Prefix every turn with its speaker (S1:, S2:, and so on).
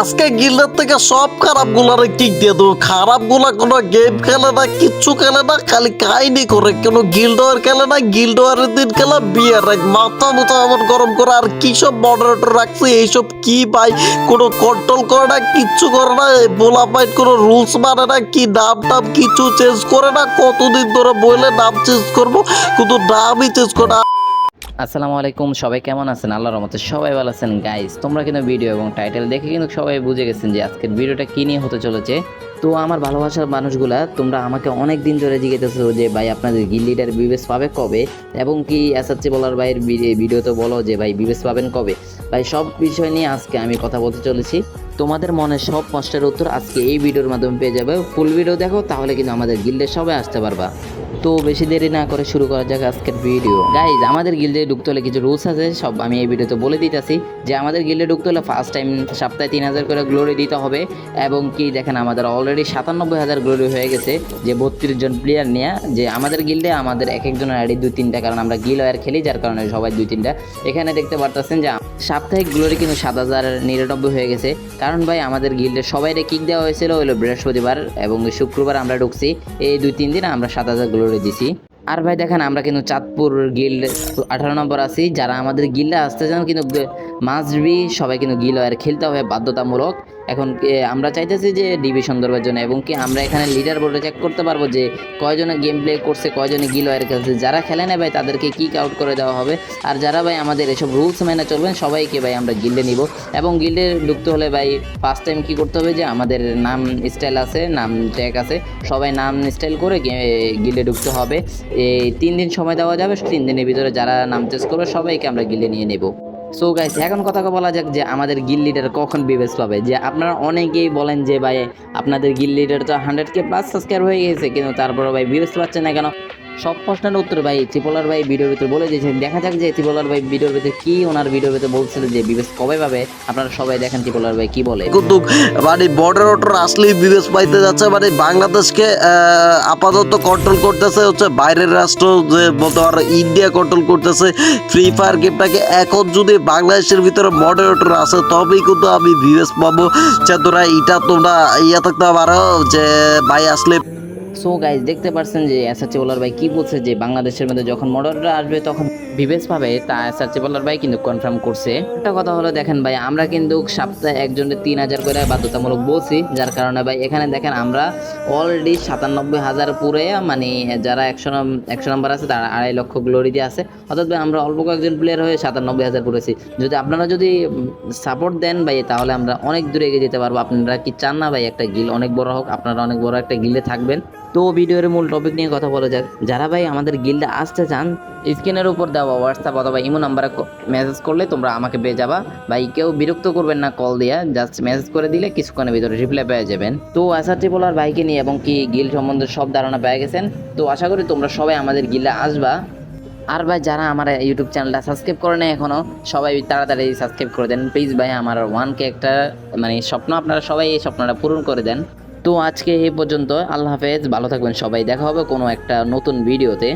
S1: আজকে গিল্ডের থেকে সব খারাপ গুলারে কিক দিয়ে দেবো। খারাপ গুলা কোনো গেম খেলে না, কিচ্ছু খেলে না, খালি কাহিনী করে। কোনো গিল্ড ওয়ার খেলে না, গিল্ড ওয়ারের দিন খেলা বিয়ার রাখ মাথা মুথা আমার গরম করে। আর কি সব মডারেটর রাখছে এইসব কি ভাই, কোনো কন্ট্রোল করে না, কিচ্ছু করে না, বোলা ফাইট কোনো রুলস মানে না, কি নাম টাম কিছু চেঞ্জ করে না। কতদিন ধরে বললে নাম চেঞ্জ করবো, কিন্তু নামই চেঞ্জ করে না।
S2: আসসালামু আলাইকুম, সবাই কেমন আছেন? আল্লাহর রহমতে সবাই ভালো আছেন। গাইস, তোমরা কিন্তু ভিডিও এবং টাইটেল দেখে কিন্তু সবাই বুঝে গেছেন যে আজকের ভিডিওটা কী নিয়ে হতে চলেছে। তো আমার ভালোবাসার মানুষগুলা, তোমরা আমাকে অনেক দিন ধরে জিজ্ঞেসেছো যে ভাই আপনাদের গিল লিডার বিবেস পাবে কবে, এবং কি এসআরসি বলার ভাইয়ের ভিডিওতে বলো যে ভাই বিবেস পাবেন কবে। ভাই সব বিষয় নিয়ে আজকে আমি কথা বলতে চলেছি। তোমাদের মনে সব প্রশ্নের উত্তর আজকে এই ভিডিওর মাধ্যমে পেয়ে যাবে। ফুল ভিডিও দেখো, তাহলে কিন্তু আমাদের গিল্ডে সবাই আসতে পারবা। তো বেশি দেরি না করে শুরু করা যাক আজকের ভিডিও। গাইজ, আমাদের গিল্ডে ঢুকতে হলে কিছু রুলস আছে, সব আমি এই ভিডিওতে বলে দিতেছি। যে আমাদের গিল্ডে ঢুকতে হলে ফার্স্ট টাইম সপ্তাহে 3000 করে গ্লোরি দিতে হবে। এবং কি দেখেন, আমাদের অলরেডি 97,000 গ্লোরি হয়ে গেছে, যে 32 জন প্লেয়ার নিয়ে। যে আমাদের গিল্ডে আমাদের এক একজনের আইডি 2-3টা, কারণ আমরা গিল ওয়ার খেলি, যার কারণে সবাই 2-3টা। এখানে দেখতে পারতেছেন যে সাপ্তাহিক গ্লোরি কিন্তু 7,099 হয়ে গেছে। কারণ ভাই আমাদের গিল্ডে সবাইরে কিক দেওয়া হয়েছিল হলো বৃহস্পতিবার এবং শুক্রবার আমরা ঢুকছি। এই 2-3 দিন আমরা 7,000 গ্লোরি দিছি। আর ভাই দেখেন, আমরা কিন্তু চাঁদপুর গিল্ড 18 নম্বর আছি। যারা আমাদের গিল্ডে আসতে চান কিন্তু মাস্ট বি সবাই কিন্তু গিল ওয়ার খেলতে হবে বাধ্যতামূলক। এখন আমরা চাইতেছি যে ডিবি সুন্দরবের জন্য, এবং কি আমরা এখানে লিডার বোর্ডে চেক করতে পারবো যে কয়জনে গেম প্লে করছে, কয়জনে গিল ওয়ার খেলছে। যারা খেলে না ভাই তাদেরকে কিক আউট করে দেওয়া হবে। আর যারা ভাই আমাদের এসব রুলস মেনে চলবেন সবাইকে ভাই আমরা গিল্ডে নিব। এবং গিল্ডে ঢুকতে হলে ভাই ফার্স্ট টাইম কী করতে হবে, যে আমাদের নাম স্টাইল আছে, নাম ট্যাগ আছে, সবাই নাম স্টাইল করে গিল্ডে ঢুকতে হবে। এই 3 দিন সময় দেওয়া যাবে। 3 দিনের ভিতরে যারা নাম চেঞ্জ করবে সবাইকে আমরা গিল্ডে নিয়ে নেব। সো গাইস, এখন কথা বলা যাক যে আমাদের গিল লিডার কখন বিবেস পাবে। যে আপনারা অনেকেই বলেন যে ভাই আপনাদের গিল লিডার তো 100K প্লাস সাবস্ক্রাইব হয়ে গেছে, কিন্তু তারপরে ভাই বিবেস পাচ্ছে না কেন। সব প্রশ্নের উত্তর ভাই ত্রিপলার ভাই ভিডিওর ভিতরে বলে দিয়েছেন। দেখা যাক যে ত্রিপলার ভাই ভিডিওর ভিতরে কি, ওনার ভিডিওর ভিতরে বলছিল যে বিবেস কবে পাবে। আপনারা সবাই দেখেন ত্রিপলার ভাই কি বলে।
S1: কিন্তু মানে মডারেটর আসলেই বিবেচ পাইতে যাচ্ছে। মানে বাংলাদেশকে আপাতত কন্ট্রোল করতেছে হচ্ছে বাইরের রাষ্ট্র, যে বলতে পারো ইন্ডিয়া কন্ট্রোল করতেছে ফ্রি ফায়ার গেমটাকে। এখন যদি বাংলাদেশের ভিতরে মডারেটর আসে তবেই কিন্তু আমি বিবেচ পাবো। যে তোরা এটা তোমরা ইয়া থাকতে পারো যে ভাই আসলে।
S2: সো গাইজ, দেখতে পাচ্ছেন যে এসআরসি বলার ভাই কি বলছে, যে বাংলাদেশের মধ্যে যখন মডারেটর আসবে তখন বিবেস পাবে, তা এসআরসি বলার ভাই কিন্তু কনফার্ম করছে। একটা কথা হলো, দেখেন ভাই আমরা কিন্তু সপ্তাহে একজনের 3,000 করে বাধ্যতামূলক বলছি, যার কারণে ভাই এখানে দেখেন আমরা অলরেডি 97,000 পুরে, মানে যারা 100 নম্বর আছে তারা 2.5 লক্ষ গ্লোরি দিয়ে আছে। অর্থাৎ ভাই আমরা অল্প কয়েকজন প্লেয়ার হয়ে 97,000 পুরেছি। যদি আপনারা যদি সাপোর্ট দেন ভাই, তাহলে আমরা অনেক দূরে এগিয়ে যেতে পারবো। আপনারা কি চান না ভাই একটা গিল অনেক বড় হোক? আপনারা অনেক বড় একটা গিলে থাকবেন। তো ভিডিওর মূল টপিক নিয়ে কথা বলা যাক। যারা ভাই আমাদের গিল্ডে আসতে চান, স্ক্রিনের উপর দেওয়া হোয়াটসঅ্যাপ অথবা ইমো নাম্বারে মেসেজ করলে তোমরা আমাকে পেয়ে যাবা। ভাই কেউ বিরক্ত করবেন না কল দিয়া, জাস্ট মেসেজ করে দিলে কিছুক্ষণের ভিতরে রিপ্লাই পেয়ে যাবেন। তো এসআরটি বলার ভাইকে নিয়ে এবং কি গিল্ড সম্বন্ধে সব ধারণা পেয়ে গেছেন। তো আশা করি তোমরা সবাই আমাদের গিল্ডে আসবা। আর ভাই যারা আমার ইউটিউব চ্যানেলটা সাবস্ক্রাইব করে নেয় এখনও, সবাই তাড়াতাড়ি সাবস্ক্রাইব করে দেন প্লিজ ভাই। আমার 1K একটা মানে স্বপ্ন, আপনারা সবাই এই স্বপ্নটা পূরণ করে দেন। তো আজকে এই পর্যন্ত, আল্লাহ হাফেজ, ভালো থাকবেন সবাই, দেখা হবে কোনো একটা নতুন ভিডিওতে।